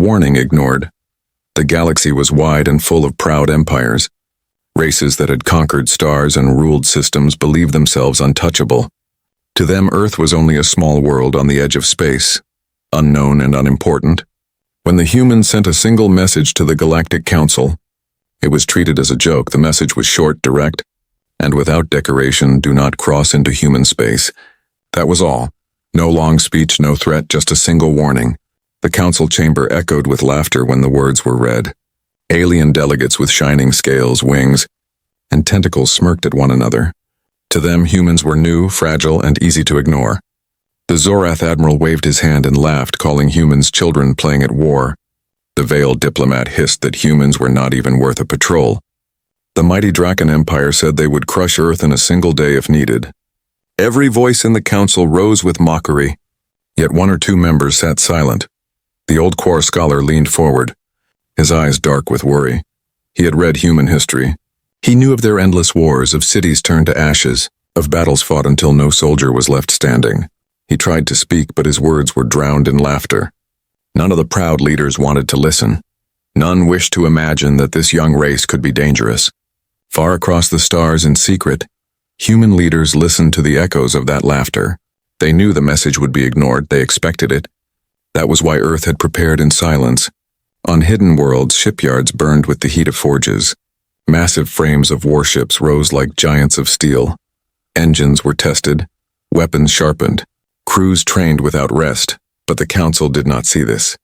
warning ignored. The galaxy was wide and full of proud empires. Races that had conquered stars and ruled systems believed themselves untouchable. To them, Earth was only a small world on the edge of space, unknown and unimportant. When the humans sent a single message to the Galactic Council, it was treated as a joke. The message was short, direct, and without decoration: do not cross into human space. That was all. No long speech, no threat, just a single warning. The council chamber echoed with laughter when the words were read. Alien delegates with shining scales, wings, and tentacles smirked at one another. To them, humans were new, fragile, and easy to ignore. The Zorath admiral waved his hand and laughed, calling humans children playing at war. The veiled diplomat hissed that humans were not even worth a patrol. The mighty Draken Empire said they would crush Earth in a single day if needed. Every voice in the council rose with mockery, yet one or two members sat silent. The old core scholar leaned forward, his eyes dark with worry. He had read human history. He knew of their endless wars, of cities turned to ashes, of battles fought until no soldier was left standing. He tried to speak, but his words were drowned in laughter. None of the proud leaders wanted to listen. None wished to imagine that this young race could be dangerous. Far across the stars in secret, human leaders listened to the echoes of that laughter. They knew the message would be ignored. They expected it. That was why Earth had prepared in silence. On hidden worlds, shipyards burned with the heat of forges. Massive frames of warships rose like giants of steel. Engines were tested, weapons sharpened, crews trained without rest, but the council did not see this.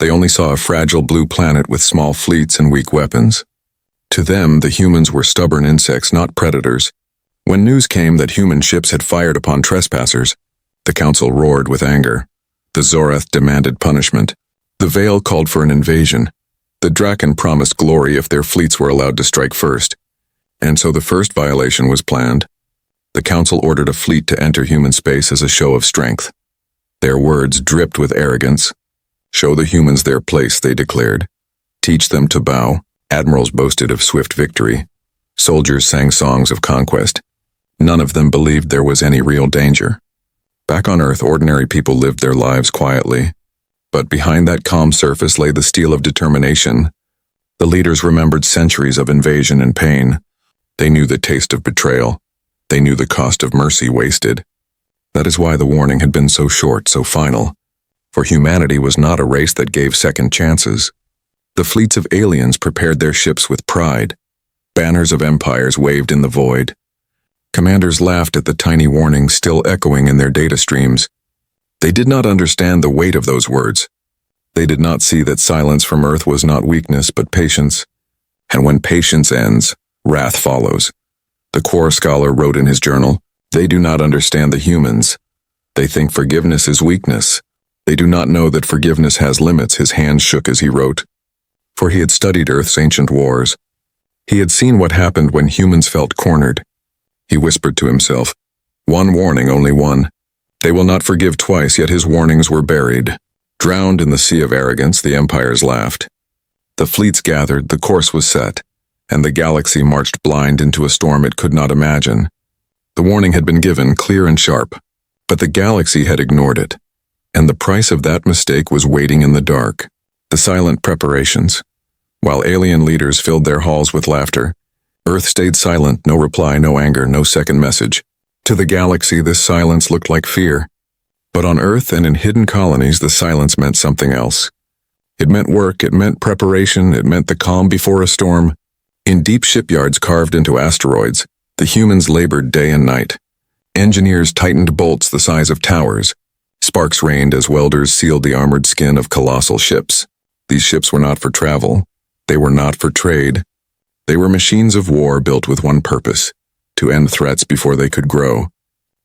They only saw a fragile blue planet with small fleets and weak weapons. To them, the humans were stubborn insects, not predators. When news came that human ships had fired upon trespassers, the council roared with anger. The Zorath demanded punishment. The Veil called for an invasion. The Draken promised glory if their fleets were allowed to strike first. And so the first violation was planned. The council ordered a fleet to enter human space as a show of strength. Their words dripped with arrogance. Show the humans their place, they declared. Teach them to bow. Admirals boasted of swift victory. Soldiers sang songs of conquest. None of them believed there was any real danger. Back on Earth, ordinary people lived their lives quietly. But behind that calm surface lay the steel of determination. The leaders remembered centuries of invasion and pain. They knew the taste of betrayal. They knew the cost of mercy wasted. That is why the warning had been so short, so final. For humanity was not a race that gave second chances. The fleets of aliens prepared their ships with pride. Banners of empires waved in the void. Commanders laughed at the tiny warnings still echoing in their data streams. They did not understand the weight of those words. They did not see that silence from Earth was not weakness but patience. And when patience ends, wrath follows. The core scholar wrote in his journal, "They do not understand the humans. They think forgiveness is weakness. They do not know that forgiveness has limits." His hand shook as he wrote. For he had studied Earth's ancient wars. He had seen what happened when humans felt cornered. He whispered to himself, "One warning, only one. They will not forgive twice," yet his warnings were buried. Drowned in the sea of arrogance, the empires laughed. The fleets gathered, the course was set, and the galaxy marched blind into a storm it could not imagine. The warning had been given, clear and sharp, but the galaxy had ignored it, and the price of that mistake was waiting in the dark. The silent preparations. While alien leaders filled their halls with laughter, Earth stayed silent, no reply, no anger, no second message. To the galaxy, this silence looked like fear. But on Earth and in hidden colonies, the silence meant something else. It meant work, it meant preparation, it meant the calm before a storm. In deep shipyards carved into asteroids, the humans labored day and night. Engineers tightened bolts the size of towers. Sparks rained as welders sealed the armored skin of colossal ships. These ships were not for travel. They were not for trade. They were machines of war built with one purpose: to end threats before they could grow.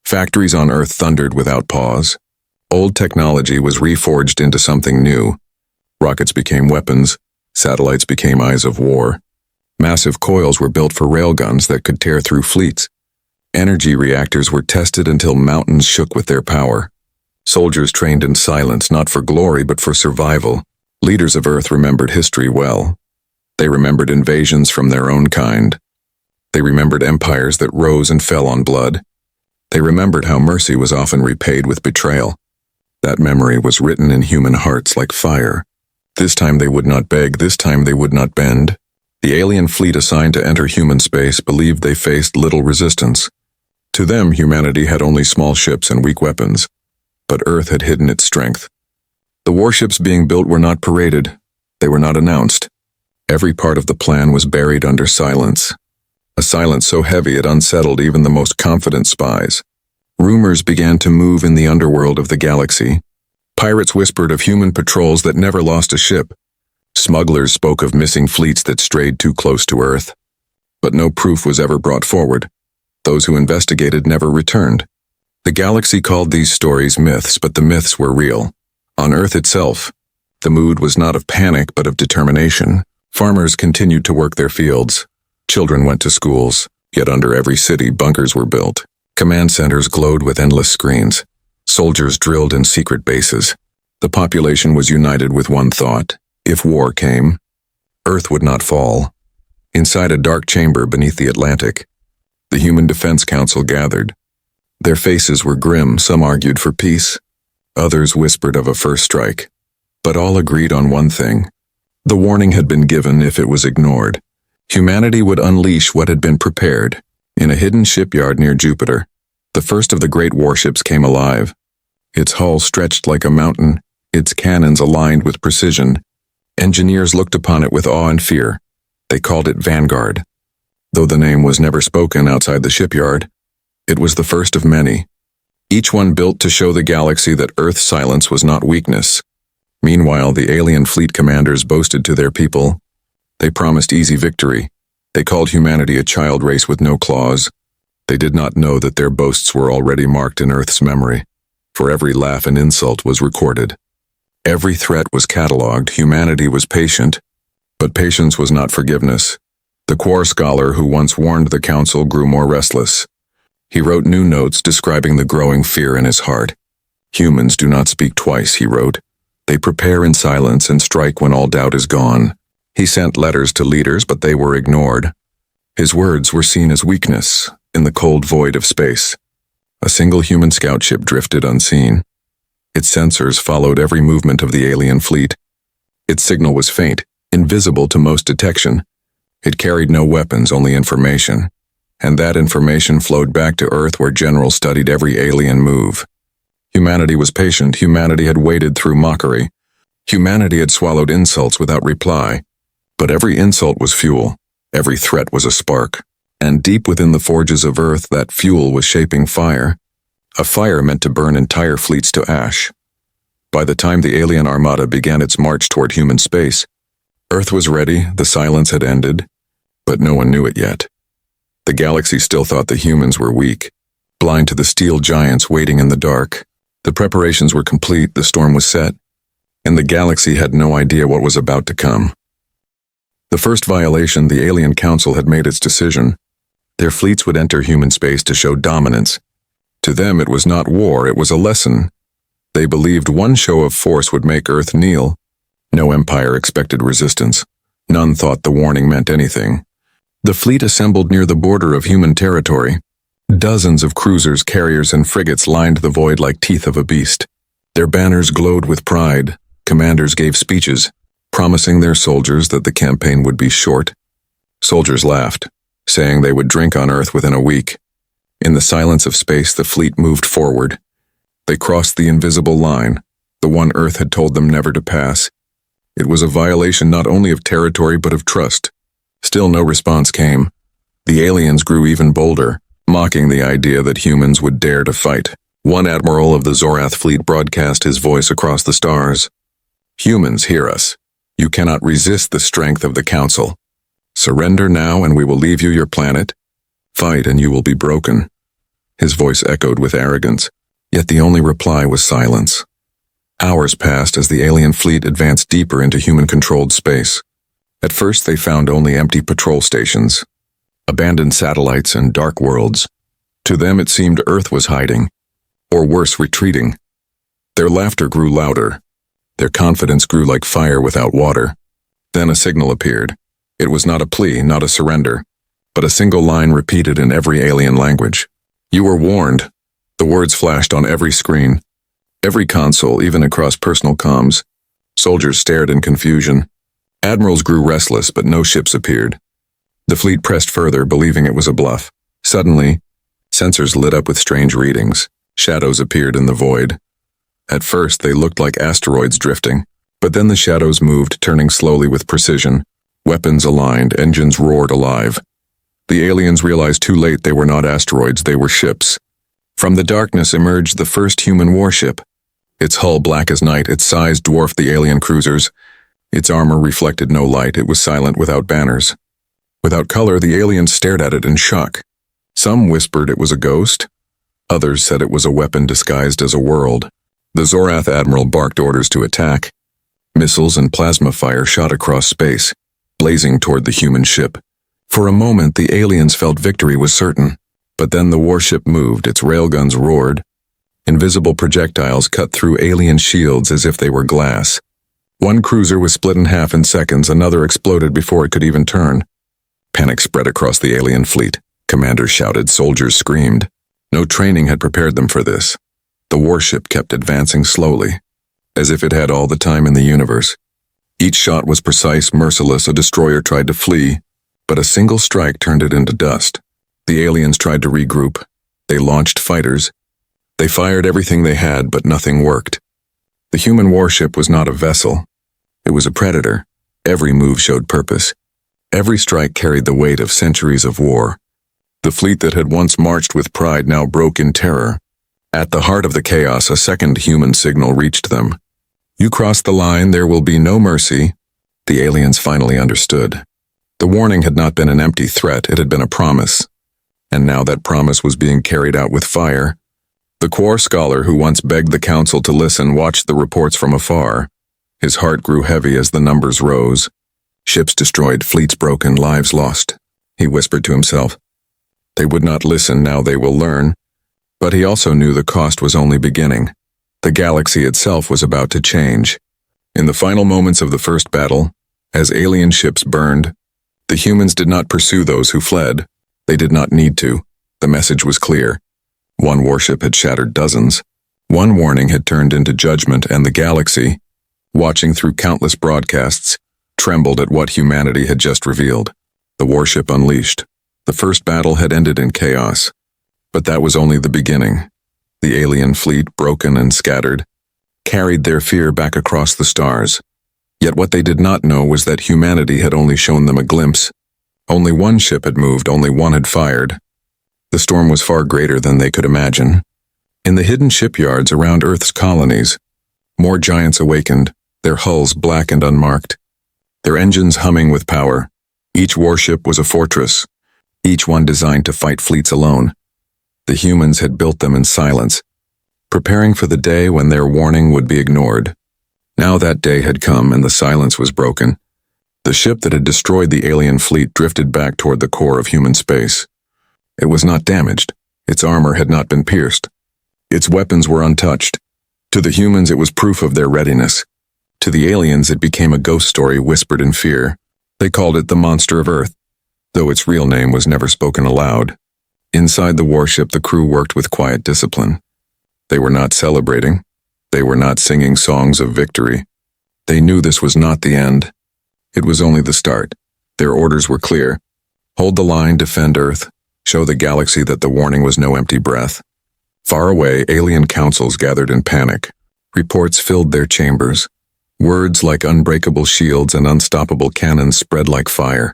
Factories on Earth thundered without pause. Old technology was reforged into something new. Rockets became weapons. Satellites became eyes of war. Massive coils were built for railguns that could tear through fleets. Energy reactors were tested until mountains shook with their power. Soldiers trained in silence, not for glory but for survival. Leaders of Earth remembered history well. They remembered invasions from their own kind. They remembered empires that rose and fell on blood. They remembered how mercy was often repaid with betrayal. That memory was written in human hearts like fire. This time they would not beg, this time they would not bend. The alien fleet assigned to enter human space believed they faced little resistance. To them, humanity had only small ships and weak weapons, but Earth had hidden its strength. The warships being built were not paraded. They were not announced. Every part of the plan was buried under silence. A silence so heavy it unsettled even the most confident spies. Rumors began to move in the underworld of the galaxy. Pirates whispered of human patrols that never lost a ship. Smugglers spoke of missing fleets that strayed too close to Earth. But no proof was ever brought forward. Those who investigated never returned. The galaxy called these stories myths, but the myths were real. On Earth itself, the mood was not of panic but of determination. Farmers continued to work their fields. Children went to schools, yet under every city bunkers were built. Command centers glowed with endless screens. Soldiers drilled in secret bases. The population was united with one thought. If war came, Earth would not fall. Inside a dark chamber beneath the Atlantic, the Human Defense Council gathered. Their faces were grim, some argued for peace. Others whispered of a first strike. But all agreed on one thing. The warning had been given. If it was ignored, humanity would unleash what had been prepared. In a hidden shipyard near Jupiter, the first of the great warships came alive. Its hull stretched like a mountain, its cannons aligned with precision. Engineers looked upon it with awe and fear. They called it Vanguard. Though the name was never spoken outside the shipyard, it was the first of many. Each one built to show the galaxy that Earth's silence was not weakness. Meanwhile, the alien fleet commanders boasted to their people. They promised easy victory. They called humanity a child race with no claws. They did not know that their boasts were already marked in Earth's memory. For every laugh and insult was recorded. Every threat was catalogued. Humanity was patient, but patience was not forgiveness. The Quar scholar who once warned the council grew more restless. He wrote new notes describing the growing fear in his heart. Humans do not speak twice, he wrote. They prepare in silence and strike when all doubt is gone. He sent letters to leaders, but they were ignored. His words were seen as weakness in the cold void of space. A single human scout ship drifted unseen. Its sensors followed every movement of the alien fleet. Its signal was faint, invisible to most detection. It carried no weapons, only information. And that information flowed back to Earth, where generals studied every alien move. Humanity was patient. Humanity had waited through mockery. Humanity had swallowed insults without reply. But every insult was fuel. Every threat was a spark. And deep within the forges of Earth, that fuel was shaping fire. A fire meant to burn entire fleets to ash. By the time the alien armada began its march toward human space, Earth was ready, the silence had ended, but no one knew it yet. The galaxy still thought the humans were weak, blind to the steel giants waiting in the dark. The preparations were complete, the storm was set, and the galaxy had no idea what was about to come. The first violation, the alien council had made its decision. Their fleets would enter human space to show dominance. To them it was not war, it was a lesson. They believed one show of force would make Earth kneel. No empire expected resistance. None thought the warning meant anything. The fleet assembled near the border of human territory. Dozens of cruisers, carriers, and frigates lined the void like teeth of a beast. Their banners glowed with pride. Commanders gave speeches, promising their soldiers that the campaign would be short. Soldiers laughed, saying they would drink on Earth within a week. In the silence of space, the fleet moved forward. They crossed the invisible line, the one Earth had told them never to pass. It was a violation not only of territory but of trust. Still no response came. The aliens grew even bolder, mocking the idea that humans would dare to fight. One admiral of the Zorath fleet broadcast his voice across the stars. Humans, hear us. You cannot resist the strength of the council. Surrender now and we will leave you your planet. Fight and you will be broken. His voice echoed with arrogance, yet the only reply was silence. Hours passed as the alien fleet advanced deeper into human-controlled space. At first they found only empty patrol stations, abandoned satellites and dark worlds. To them it seemed Earth was hiding, or worse, retreating. Their laughter grew louder. Their confidence grew like fire without water. Then a signal appeared. It was not a plea, not a surrender, but a single line repeated in every alien language. You were warned. The words flashed on every screen, every console, even across personal comms. Soldiers stared in confusion. Admirals grew restless, but no ships appeared. The fleet pressed further, believing it was a bluff. Suddenly, sensors lit up with strange readings. Shadows appeared in the void. At first, they looked like asteroids drifting, but then the shadows moved, turning slowly with precision. Weapons aligned, engines roared alive. The aliens realized too late they were not asteroids, they were ships. From the darkness emerged the first human warship. Its hull black as night, its size dwarfed the alien cruisers. Its armor reflected no light, it was silent without banners. Without color, the aliens stared at it in shock. Some whispered it was a ghost. Others said it was a weapon disguised as a world. The Zorath admiral barked orders to attack. Missiles and plasma fire shot across space, blazing toward the human ship. For a moment, the aliens felt victory was certain. But then the warship moved, its railguns roared. Invisible projectiles cut through alien shields as if they were glass. One cruiser was split in half in seconds, another exploded before it could even turn. Panic spread across the alien fleet. Commanders shouted, soldiers screamed. No training had prepared them for this. The warship kept advancing slowly, as if it had all the time in the universe. Each shot was precise, merciless. A destroyer tried to flee, but a single strike turned it into dust. The aliens tried to regroup. They launched fighters. They fired everything they had, but nothing worked. The human warship was not a vessel. It was a predator. Every move showed purpose. Every strike carried the weight of centuries of war. The fleet that had once marched with pride now broke in terror. At the heart of the chaos, a second human signal reached them. You cross the line, there will be no mercy. The aliens finally understood. The warning had not been an empty threat, it had been a promise. And now that promise was being carried out with fire. The Quar scholar who once begged the council to listen watched the reports from afar. His heart grew heavy as the numbers rose. Ships destroyed, fleets broken, lives lost. He whispered to himself. They would not listen, now they will learn. But he also knew the cost was only beginning. The galaxy itself was about to change. In the final moments of the first battle, as alien ships burned, the humans did not pursue those who fled. They did not need to. The message was clear. One warship had shattered dozens. One warning had turned into judgment, and the galaxy, watching through countless broadcasts, trembled at what humanity had just revealed. The warship unleashed. The first battle had ended in chaos. But that was only the beginning. The alien fleet, broken and scattered, carried their fear back across the stars. Yet what they did not know was that humanity had only shown them a glimpse. Only one ship had moved, only one had fired. The storm was far greater than they could imagine. In the hidden shipyards around Earth's colonies, more giants awakened, their hulls black and unmarked, their engines humming with power. Each warship was a fortress, each one designed to fight fleets alone. The humans had built them in silence, preparing for the day when their warning would be ignored. Now that day had come and the silence was broken. The ship that had destroyed the alien fleet drifted back toward the core of human space. It was not damaged. Its armor had not been pierced. Its weapons were untouched. To the humans, it was proof of their readiness. To the aliens, it became a ghost story whispered in fear. They called it the Monster of Earth, though its real name was never spoken aloud. Inside the warship, the crew worked with quiet discipline. They were not celebrating. They were not singing songs of victory. They knew this was not the end. It was only the start. Their orders were clear. Hold the line, defend Earth, show the galaxy that the warning was no empty breath. Far away, alien councils gathered in panic. Reports filled their chambers. Words like unbreakable shields and unstoppable cannons spread like fire.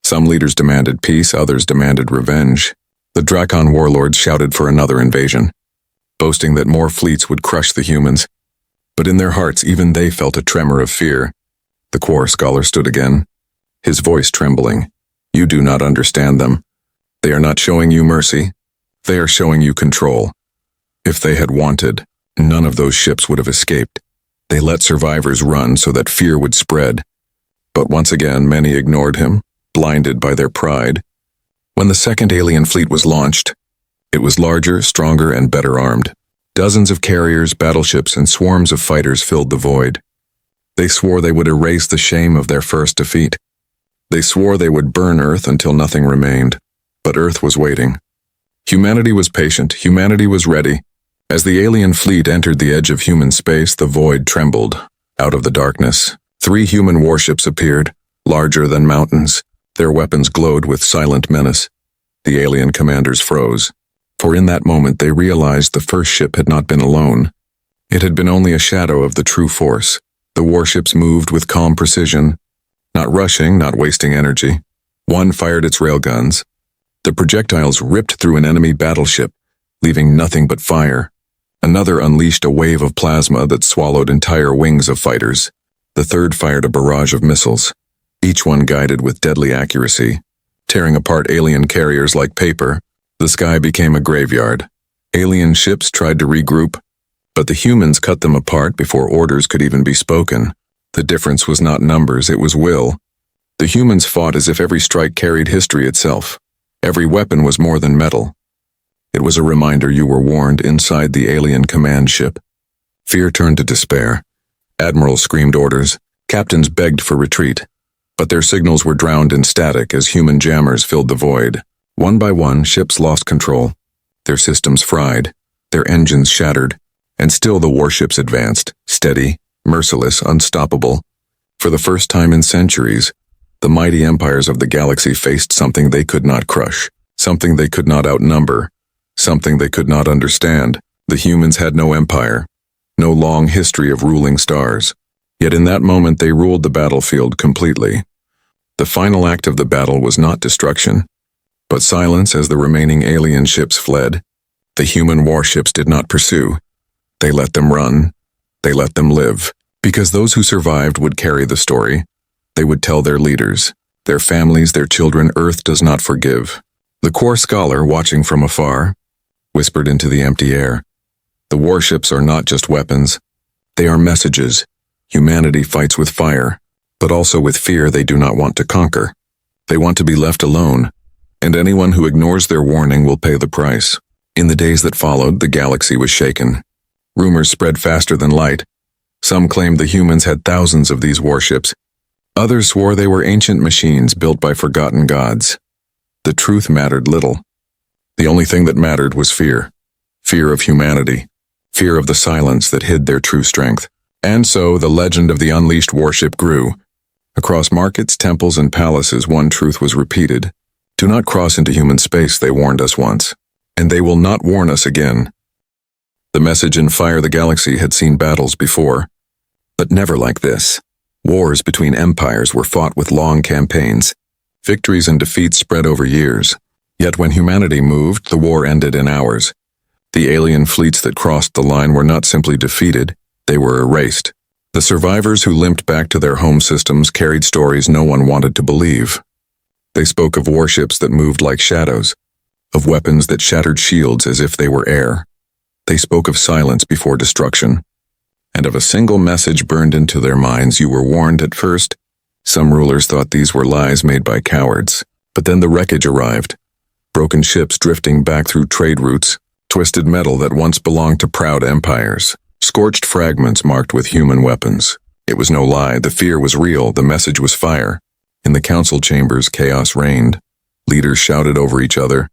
Some leaders demanded peace, others demanded revenge. The Drakon warlords shouted for another invasion, boasting that more fleets would crush the humans. But in their hearts, even they felt a tremor of fear. The Quar scholar stood again, his voice trembling. You do not understand them. They are not showing you mercy. They are showing you control. If they had wanted, none of those ships would have escaped. They let survivors run so that fear would spread. But once again, many ignored him, blinded by their pride. When the second alien fleet was launched, it was larger, stronger, and better armed. Dozens of carriers, battleships, and swarms of fighters filled the void. They swore they would erase the shame of their first defeat. They swore they would burn Earth until nothing remained. But Earth was waiting. Humanity was patient, humanity was ready. As the alien fleet entered the edge of human space, the void trembled. Out of the darkness, 3 human warships appeared, larger than mountains. Their weapons glowed with silent menace. The alien commanders froze, for in that moment they realized the first ship had not been alone. It had been only a shadow of the true force. The warships moved with calm precision, not rushing, not wasting energy. One fired its railguns. The projectiles ripped through an enemy battleship, leaving nothing but fire. Another unleashed a wave of plasma that swallowed entire wings of fighters. The third fired a barrage of missiles, each one guided with deadly accuracy, tearing apart alien carriers like paper. The sky became a graveyard. Alien ships tried to regroup, but the humans cut them apart before orders could even be spoken. The difference was not numbers, it was will. The humans fought as if every strike carried history itself. Every weapon was more than metal. It was a reminder you were warned inside the alien command ship. Fear turned to despair. Admirals screamed orders. Captains begged for retreat. But their signals were drowned in static as human jammers filled the void. One by one, ships lost control. Their systems fried. Their engines shattered. And still the warships advanced, steady, merciless, unstoppable. For the first time in centuries, the mighty empires of the galaxy faced something they could not crush, something they could not outnumber, something they could not understand. The humans had no empire, no long history of ruling stars. Yet in that moment they ruled the battlefield completely. The final act of the battle was not destruction, but silence as the remaining alien ships fled. The human warships did not pursue. They let them run. They let them live. Because those who survived would carry the story. They would tell their leaders, their families, their children. Earth does not forgive. The core scholar, watching from afar, whispered into the empty air. The warships are not just weapons. They are messages. Humanity fights with fire, but also with fear they do not want to conquer. They want to be left alone, and anyone who ignores their warning will pay the price. In the days that followed, the galaxy was shaken. Rumors spread faster than light. Some claimed the humans had thousands of these warships. Others swore they were ancient machines built by forgotten gods. The truth mattered little. The only thing that mattered was fear. Fear of humanity. Fear of the silence that hid their true strength. And so the legend of the unleashed warship grew. Across markets, temples, and palaces, one truth was repeated. Do not cross into human space, they warned us once. And they will not warn us again. The message in Fire the Galaxy had seen battles before, but never like this. Wars between empires were fought with long campaigns. Victories and defeats spread over years. Yet when humanity moved, the war ended in hours. The alien fleets that crossed the line were not simply defeated, they were erased. The survivors who limped back to their home systems carried stories no one wanted to believe. They spoke of warships that moved like shadows, of weapons that shattered shields as if they were air. They spoke of silence before destruction, and of a single message burned into their minds. You were warned at first. Some rulers thought these were lies made by cowards. But then the wreckage arrived. Broken ships drifting back through trade routes, twisted metal that once belonged to proud empires, scorched fragments marked with human weapons. It was no lie, the fear was real, the message was fire. In the council chambers, chaos reigned. Leaders shouted over each other,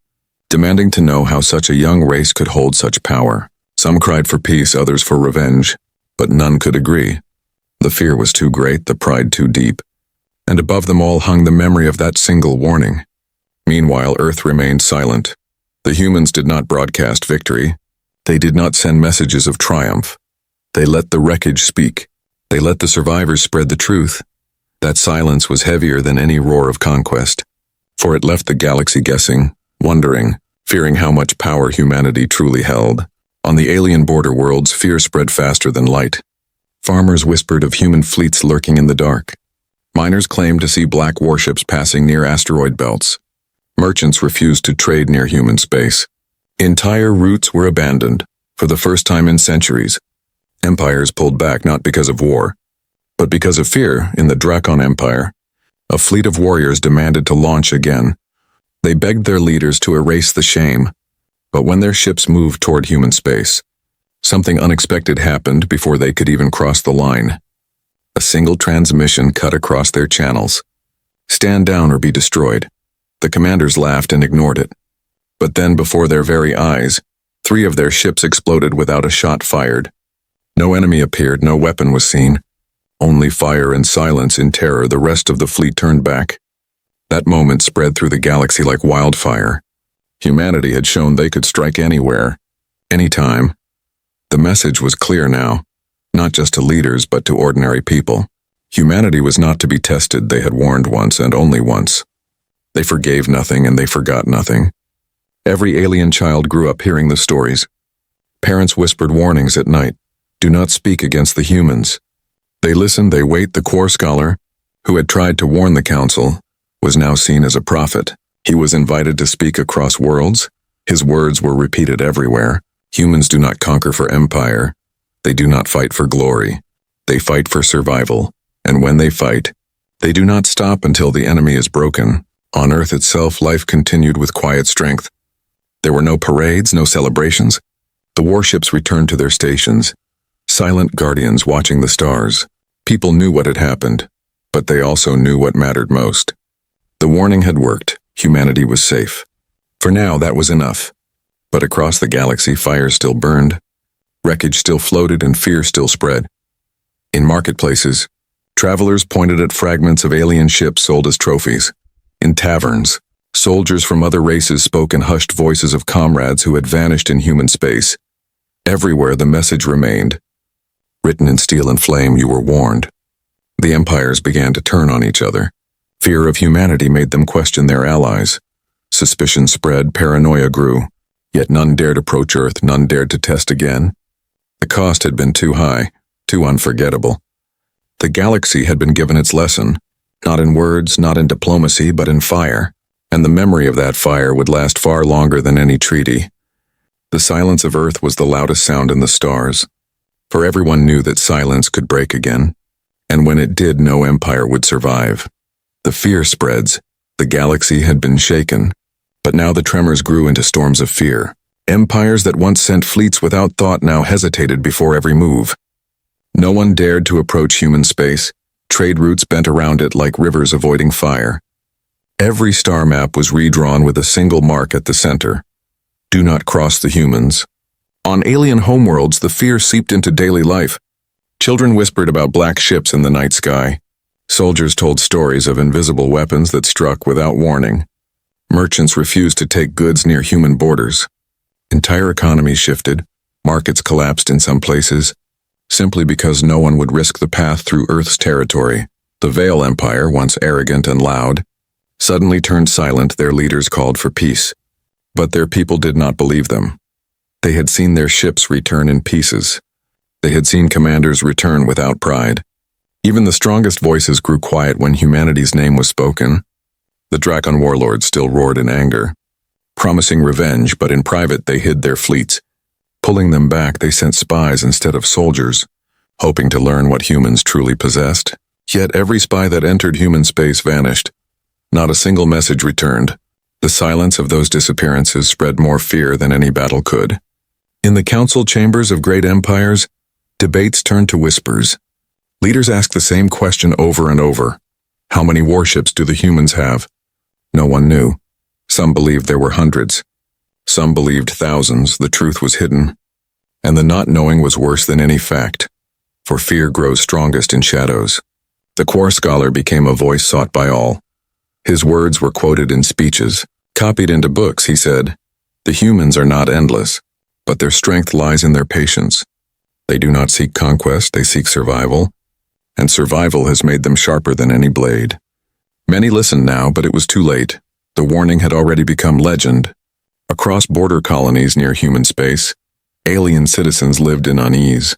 demanding to know how such a young race could hold such power. Some cried for peace, others for revenge, but none could agree. The fear was too great, the pride too deep, and above them all hung the memory of that single warning. Meanwhile, Earth remained silent. The humans did not broadcast victory. They did not send messages of triumph. They let the wreckage speak. They let the survivors spread the truth. That silence was heavier than any roar of conquest, for it left the galaxy guessing, wondering, fearing how much power humanity truly held. On the alien border worlds, fear spread faster than light. Farmers whispered of human fleets lurking in the dark. Miners claimed to see black warships passing near asteroid belts. Merchants refused to trade near human space. Entire routes were abandoned. For the first time in centuries, empires pulled back not because of war, but because of fear. In the Drakon Empire, a fleet of warriors demanded to launch again. They begged their leaders to erase the shame, but when their ships moved toward human space, something unexpected happened before they could even cross the line. A single transmission cut across their channels. Stand down or be destroyed. The commanders laughed and ignored it. But then, before their very eyes, 3 of their ships exploded without a shot fired. No enemy appeared, no weapon was seen. Only fire and silence. In terror, the rest of the fleet turned back. That moment spread through the galaxy like wildfire. Humanity had shown they could strike anywhere, anytime. The message was clear now, not just to leaders but to ordinary people. Humanity was not to be tested. They had warned once and only once. They forgave nothing and they forgot nothing. Every alien child grew up hearing the stories. Parents whispered warnings at night. Do not speak against the humans. They listened, they wait. The core scholar, who had tried to warn the council, was now seen as a prophet. He was invited to speak across worlds. His words were repeated everywhere. Humans do not conquer for empire. They do not fight for glory. They fight for survival. And when they fight, they do not stop until the enemy is broken. On Earth itself, life continued with quiet strength. There were no parades, no celebrations. The warships returned to their stations, silent guardians watching the stars. People knew what had happened, but they also knew what mattered most. The warning had worked. Humanity was safe. For now, that was enough. But across the galaxy, fires still burned. Wreckage still floated and fear still spread. In marketplaces, travelers pointed at fragments of alien ships sold as trophies. In taverns, soldiers from other races spoke in hushed voices of comrades who had vanished in human space. Everywhere the message remained. Written in steel and flame, you were warned. The empires began to turn on each other. Fear of humanity made them question their allies. Suspicion spread, paranoia grew. Yet none dared approach Earth, none dared to test again. The cost had been too high, too unforgettable. The galaxy had been given its lesson, not in words, not in diplomacy, but in fire. And the memory of that fire would last far longer than any treaty. The silence of Earth was the loudest sound in the stars, for everyone knew that silence could break again, and when it did, no empire would survive. The fear spreads. The galaxy had been shaken, but now the tremors grew into storms of fear. Empires that once sent fleets without thought now hesitated before every move. No one dared to approach human space. Trade routes bent around it like rivers avoiding fire. Every star map was redrawn with a single mark at the center. Do not cross the humans. On alien homeworlds, the fear seeped into daily life. Children whispered about black ships in the night sky. Soldiers told stories of invisible weapons that struck without warning. Merchants refused to take goods near human borders. Entire economies shifted. Markets collapsed in some places, simply because no one would risk the path through Earth's territory. The Veil Empire, once arrogant and loud, suddenly turned silent. Their leaders called for peace. But their people did not believe them. They had seen their ships return in pieces. They had seen commanders return without pride. Even the strongest voices grew quiet when humanity's name was spoken. The Drakon warlords still roared in anger, promising revenge, but in private they hid their fleets. Pulling them back, they sent spies instead of soldiers, hoping to learn what humans truly possessed. Yet every spy that entered human space vanished. Not a single message returned. The silence of those disappearances spread more fear than any battle could. In the council chambers of great empires, debates turned to whispers. Leaders asked the same question over and over. How many warships do the humans have? No one knew. Some believed there were hundreds. Some believed thousands. The truth was hidden. And the not knowing was worse than any fact. For fear grows strongest in shadows. The core scholar became a voice sought by all. His words were quoted in speeches, copied into books. He said, "The humans are not endless, but their strength lies in their patience. They do not seek conquest, they seek survival, and survival has made them sharper than any blade." Many listened now, but it was too late. The warning had already become legend. Across border colonies near human space, alien citizens lived in unease.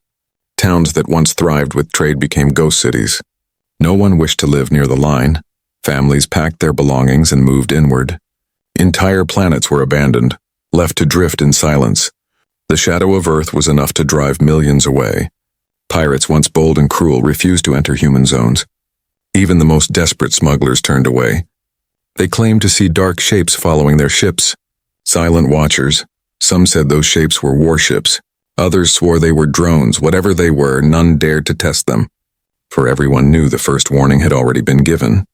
Towns that once thrived with trade became ghost cities. No one wished to live near the line. Families packed their belongings and moved inward. Entire planets were abandoned, left to drift in silence. The shadow of Earth was enough to drive millions away. Pirates, once bold and cruel, refused to enter human zones. Even the most desperate smugglers turned away. They claimed to see dark shapes following their ships. Silent watchers. Some said those shapes were warships. Others swore they were drones. Whatever they were, none dared to test them. For everyone knew the first warning had already been given.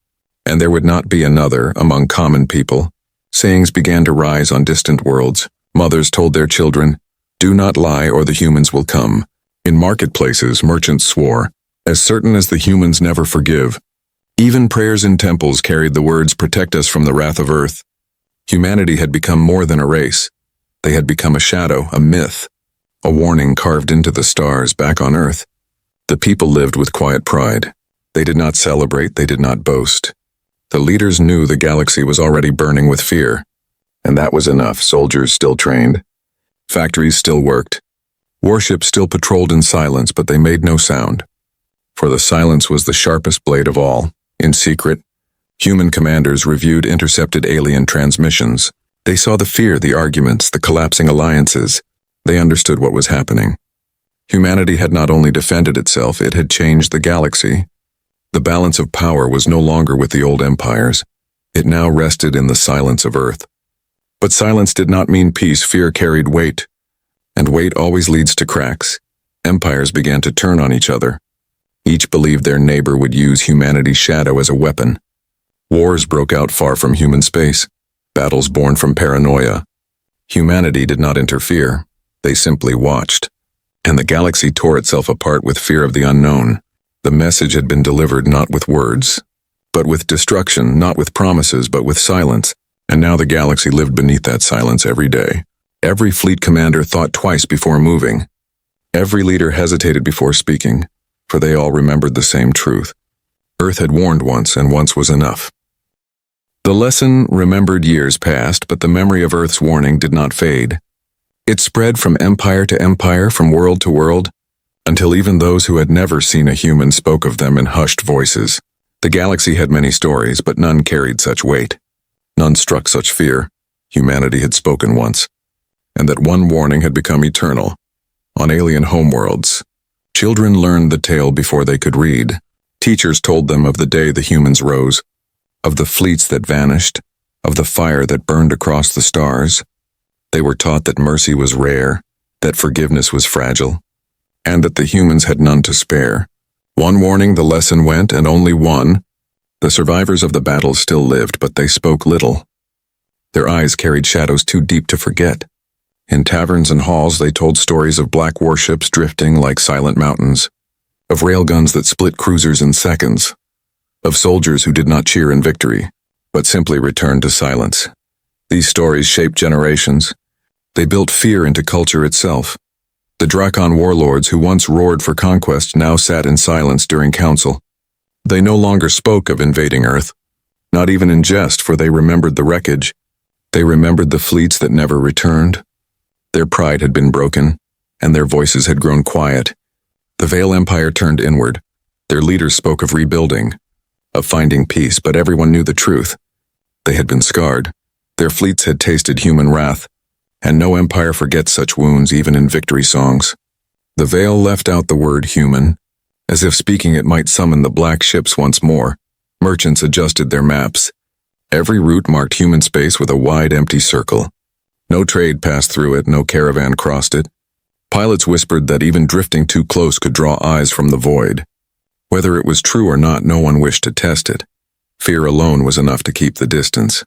And there would not be another among common people. Sayings began to rise on distant worlds. Mothers told their children, "Do not lie or the humans will come." In marketplaces, merchants swore, As certain as the humans never forgive. Even prayers in temples carried the words, "Protect us from the wrath of Earth." Humanity had become more than a race. They had become a shadow, a myth, a warning carved into the stars back on Earth. The people lived with quiet pride. They did not celebrate, they did not boast. The leaders knew the galaxy was already burning with fear. And that was enough. Soldiers still trained. Factories still worked. Warships still patrolled in silence, but they made no sound. For the silence was the sharpest blade of all. In secret, human commanders reviewed intercepted alien transmissions. They saw the fear, the arguments, the collapsing alliances. They understood what was happening. Humanity had not only defended itself, it had changed the galaxy. The balance of power was no longer with the old empires. It now rested in the silence of Earth. But silence did not mean peace. Fear carried weight. And weight always leads to cracks. Empires began to turn on each other. Each believed their neighbor would use humanity's shadow as a weapon. Wars broke out far from human space. Battles born from paranoia. Humanity did not interfere. They simply watched. And the galaxy tore itself apart with fear of the unknown. The message had been delivered not with words, but with destruction, not with promises, but with silence. And now the galaxy lived beneath that silence every day. Every fleet commander thought twice before moving. Every leader hesitated before speaking, for they all remembered the same truth. Earth had warned once, and once was enough. The lesson remembered years passed, but the memory of Earth's warning did not fade. It spread from empire to empire, from world to world, until even those who had never seen a human spoke of them in hushed voices. The galaxy had many stories, but none carried such weight. None struck such fear. Humanity had spoken once, and that one warning had become eternal. On alien homeworlds, children learned the tale before they could read. Teachers told them of the day the humans rose, of the fleets that vanished, of the fire that burned across the stars. They were taught that mercy was rare, that forgiveness was fragile, and that the humans had none to spare. One warning the lesson went, and only one. The survivors of the battle still lived, but they spoke little. Their eyes carried shadows too deep to forget. In taverns and halls they told stories of black warships drifting like silent mountains, of railguns that split cruisers in seconds, of soldiers who did not cheer in victory, but simply returned to silence. These stories shaped generations. They built fear into culture itself. The Drakon warlords who once roared for conquest now sat in silence during council. They no longer spoke of invading Earth, not even in jest, for they remembered the wreckage. They remembered the fleets that never returned. Their pride had been broken, and their voices had grown quiet. The Veil Empire turned inward. Their leaders spoke of rebuilding, of finding peace, but everyone knew the truth. They had been scarred. Their fleets had tasted human wrath, and no empire forgets such wounds, even in victory songs. The Veil left out the word human, as if speaking it might summon the black ships once more. Merchants adjusted their maps. Every route marked human space with a wide, empty circle. No trade passed through it, no caravan crossed it. Pilots whispered that even drifting too close could draw eyes from the void. Whether it was true or not, no one wished to test it. Fear alone was enough to keep the distance.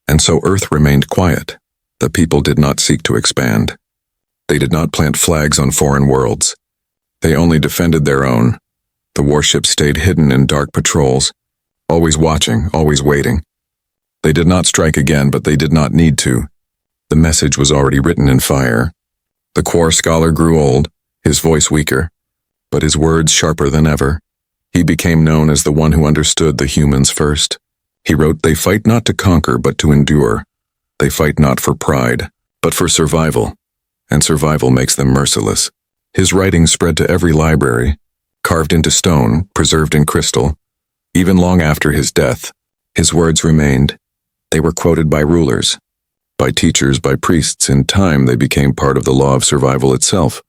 And so Earth remained quiet. The people did not seek to expand. They did not plant flags on foreign worlds. They only defended their own. The warships stayed hidden in dark patrols, always watching, always waiting. They did not strike again, but they did not need to. The message was already written in fire. The Quar scholar grew old, his voice weaker, but his words sharper than ever. He became known as the one who understood the humans first. He wrote, "They fight not to conquer, but to endure. They fight not for pride, but for survival, and survival makes them merciless." His writings spread to every library, carved into stone, preserved in crystal. Even long after his death, his words remained. They were quoted by rulers, by teachers, by priests. In time, they became part of the law of survival itself.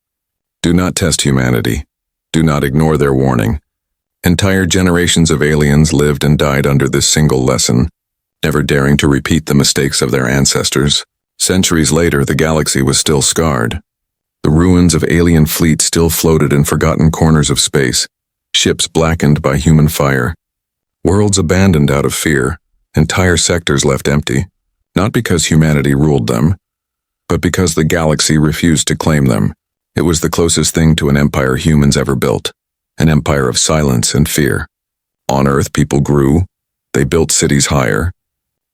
Do not test humanity. Do not ignore their warning. Entire generations of aliens lived and died under this single lesson, never daring to repeat the mistakes of their ancestors. Centuries later, the galaxy was still scarred. The ruins of alien fleets still floated in forgotten corners of space, ships blackened by human fire, worlds abandoned out of fear, entire sectors left empty, not because humanity ruled them, but because the galaxy refused to claim them. It was the closest thing to an empire humans ever built. an empire of silence and fear. On Earth, people grew. They built cities higher.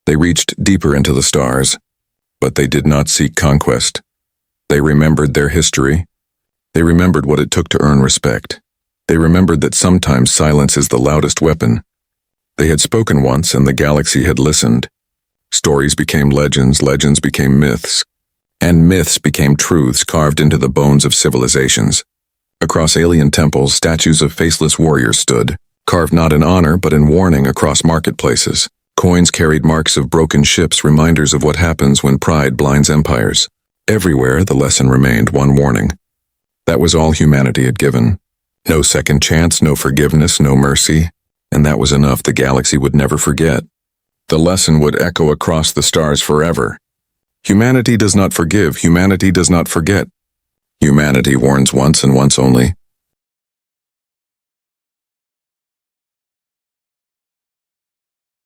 They reached deeper into the stars. But they did not seek conquest. They remembered their history. They remembered what it took to earn respect. They remembered that sometimes silence is the loudest weapon. They had spoken once, and the galaxy had listened. Stories became legends, legends became myths, and myths became truths carved into the bones of civilizations. Across alien temples, statues of faceless warriors stood, carved not in honor but in warning across marketplaces. Coins carried marks of broken ships, reminders of what happens when pride blinds empires. Everywhere, the lesson remained one warning. That was all humanity had given. No second chance, no forgiveness, no mercy, and that was enough the galaxy would never forget. The lesson would echo across the stars forever. Humanity does not forgive, humanity does not forget. Humanity warns once and once only.